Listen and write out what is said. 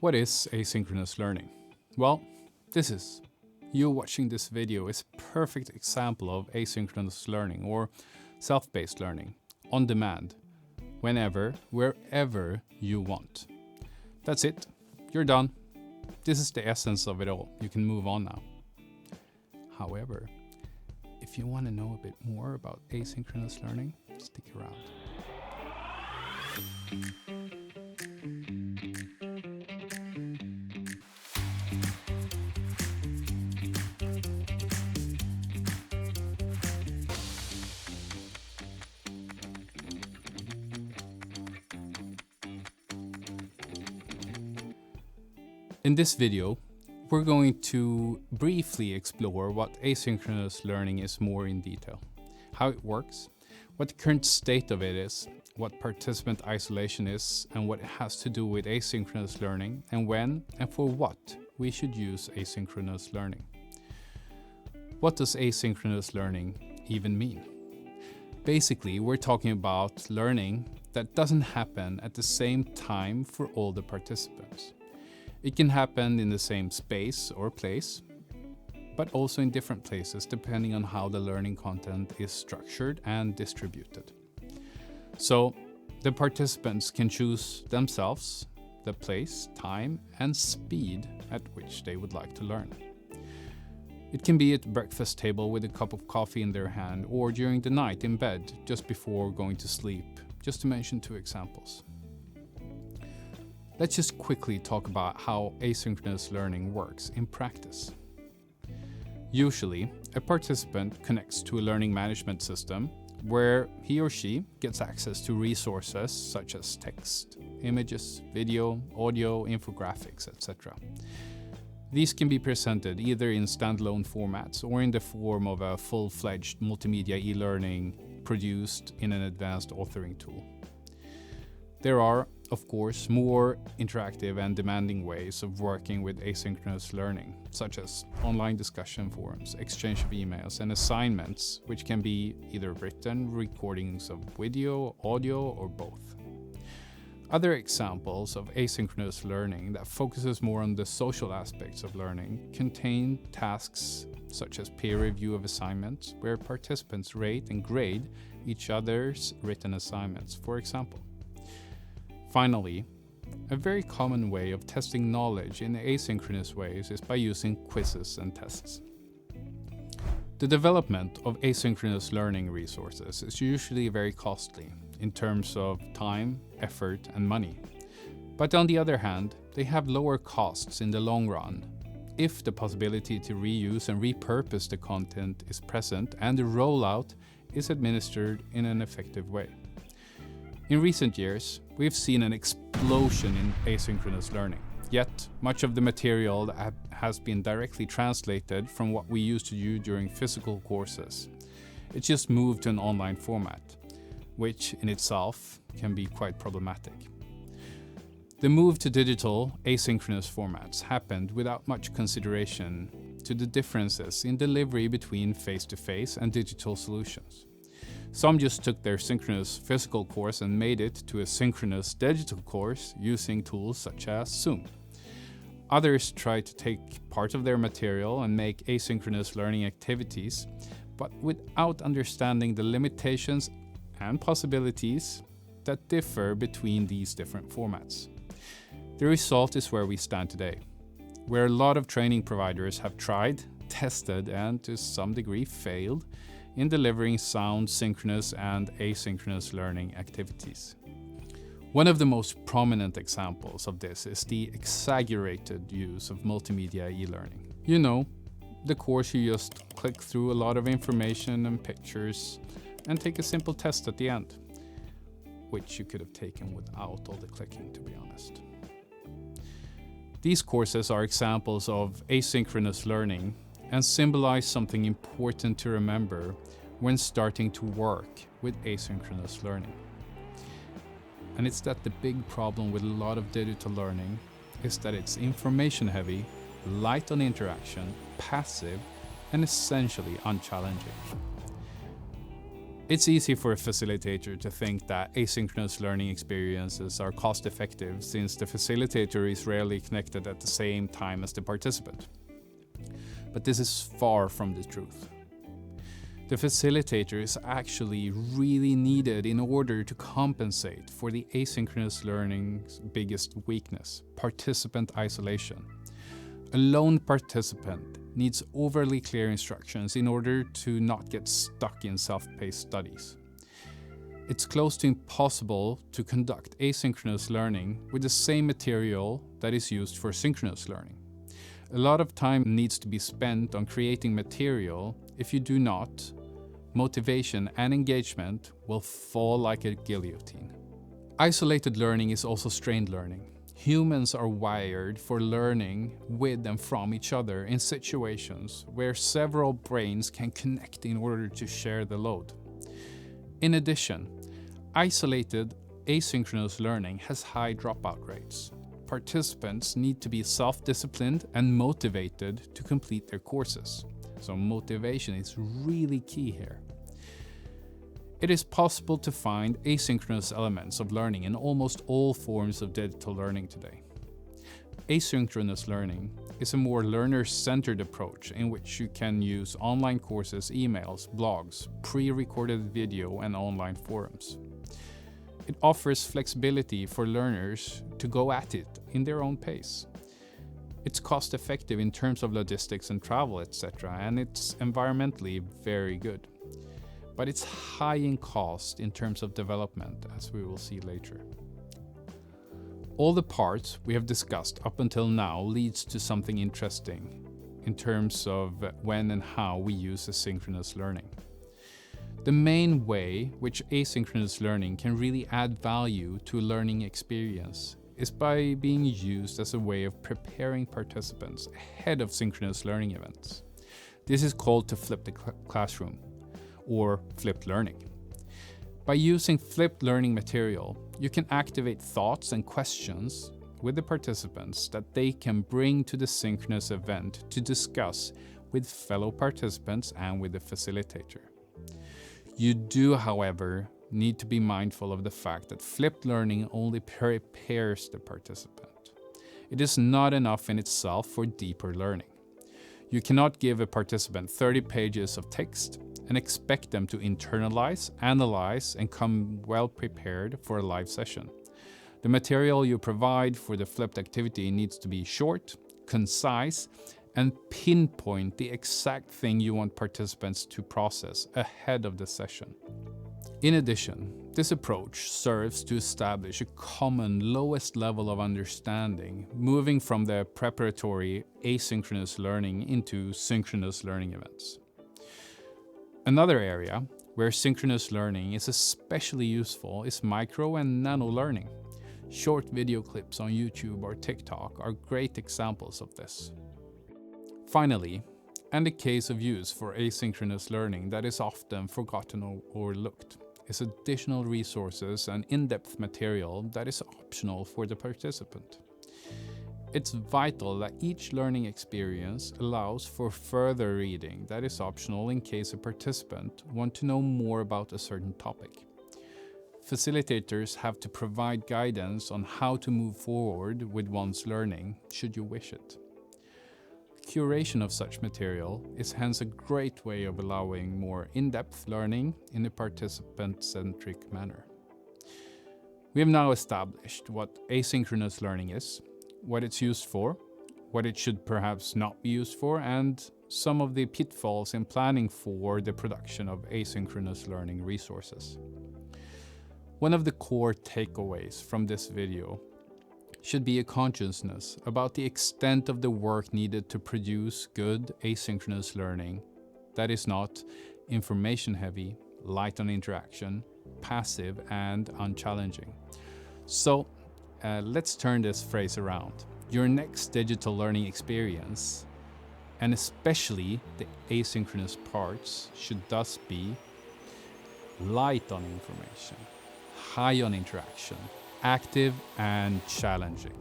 What is asynchronous learning? Well, you watching this video is a perfect example of asynchronous learning or self-paced learning on demand, whenever, wherever you want. That's it. You're done. This is the essence of it all. You can move on now. However, if you want to know a bit more about asynchronous learning, stick around. In this video, we're going to briefly explore what asynchronous learning is more in detail, how it works, what the current state of it is, what participant isolation is, and what it has to do with asynchronous learning, and when and for what we should use asynchronous learning. What does asynchronous learning even mean? Basically, we're talking about learning that doesn't happen at the same time for all the participants. It can happen in the same space or place, but also in different places depending on how the learning content is structured and distributed. So the participants can choose themselves the place, time, and speed at which they would like to learn. It can be at the breakfast table with a cup of coffee in their hand, or during the night in bed just before going to sleep, just to mention two examples. Let's just quickly talk about how asynchronous learning works in practice. Usually, a participant connects to a learning management system where he or she gets access to resources such as text, images, video, audio, infographics, etc. These can be presented either in standalone formats or in the form of a full-fledged multimedia e-learning produced in an advanced authoring tool. There are, of course, more interactive and demanding ways of working with asynchronous learning, such as online discussion forums, exchange of emails, and assignments, which can be either written recordings of video, audio, or both. Other examples of asynchronous learning that focuses more on the social aspects of learning contain tasks such as peer review of assignments, where participants rate and grade each other's written assignments, for example. Finally, a very common way of testing knowledge in asynchronous ways is by using quizzes and tests. The development of asynchronous learning resources is usually very costly in terms of time, effort, and money. But on the other hand, they have lower costs in the long run if the possibility to reuse and repurpose the content is present and the rollout is administered in an effective way. In recent years, we've seen an explosion in asynchronous learning, yet much of the material that has been directly translated from what we used to do during physical courses. It's just moved to an online format, which in itself can be quite problematic. The move to digital asynchronous formats happened without much consideration to the differences in delivery between face-to-face and digital solutions. Some just took their synchronous physical course and made it to a synchronous digital course using tools such as Zoom. Others tried to take part of their material and make asynchronous learning activities, but without understanding the limitations and possibilities that differ between these different formats. The result is where we stand today, where a lot of training providers have tried, tested, and to some degree failed in delivering sound synchronous and asynchronous learning activities. One of the most prominent examples of this is the exaggerated use of multimedia e-learning. You know, the course you just click through a lot of information and pictures and take a simple test at the end, which you could have taken without all the clicking, to be honest. These courses are examples of asynchronous learning and symbolize something important to remember when starting to work with asynchronous learning. And it's that the big problem with a lot of digital learning is that it's information heavy, light on interaction, passive, and essentially unchallenging. It's easy for a facilitator to think that asynchronous learning experiences are cost-effective since the facilitator is rarely connected at the same time as the participant. But this is far from the truth. The facilitator is actually really needed in order to compensate for the asynchronous learning's biggest weakness, participant isolation. A lone participant needs overly clear instructions in order to not get stuck in self-paced studies. It's close to impossible to conduct asynchronous learning with the same material that is used for synchronous learning. A lot of time needs to be spent on creating material. If you do not, motivation and engagement will fall like a guillotine. Isolated learning is also strained learning. Humans are wired for learning with and from each other in situations where several brains can connect in order to share the load. In addition, isolated asynchronous learning has high dropout rates. Participants need to be self-disciplined and motivated to complete their courses. So motivation is really key here. It is possible to find asynchronous elements of learning in almost all forms of digital learning today. Asynchronous learning is a more learner-centered approach in which you can use online courses, emails, blogs, pre-recorded video, and online forums. It offers flexibility for learners to go at it in their own pace. It's cost-effective in terms of logistics and travel, etc., and it's environmentally very good. But it's high in cost in terms of development, as we will see later. All the parts we have discussed up until now leads to something interesting in terms of when and how we use asynchronous learning. The main way which asynchronous learning can really add value to a learning experience is by being used as a way of preparing participants ahead of synchronous learning events. This is called to flip the classroom, or flipped learning. By using flipped learning material, you can activate thoughts and questions with the participants that they can bring to the synchronous event to discuss with fellow participants and with the facilitator. You do, however, need to be mindful of the fact that flipped learning only prepares the participant. It is not enough in itself for deeper learning. You cannot give a participant 30 pages of text and expect them to internalize, analyze, and come well prepared for a live session. The material you provide for the flipped activity needs to be short, concise, and pinpoint the exact thing you want participants to process ahead of the session. In addition, this approach serves to establish a common lowest level of understanding, moving from the preparatory asynchronous learning into synchronous learning events. Another area where synchronous learning is especially useful is micro and nano learning. Short video clips on YouTube or TikTok are great examples of this. Finally, and a case of use for asynchronous learning that is often forgotten or overlooked, is additional resources and in-depth material that is optional for the participant. It's vital that each learning experience allows for further reading that is optional in case a participant wants to know more about a certain topic. Facilitators have to provide guidance on how to move forward with one's learning, should you wish it. Curation of such material is hence a great way of allowing more in-depth learning in a participant-centric manner. We have now established what asynchronous learning is, what it's used for, what it should perhaps not be used for, and some of the pitfalls in planning for the production of asynchronous learning resources. One of the core takeaways from this video should be a consciousness about the extent of the work needed to produce good asynchronous learning that is not information heavy, light on interaction, passive, and unchallenging. So let's turn this phrase around. Your next digital learning experience, and especially the asynchronous parts, should thus be light on information, high on interaction, active and challenging.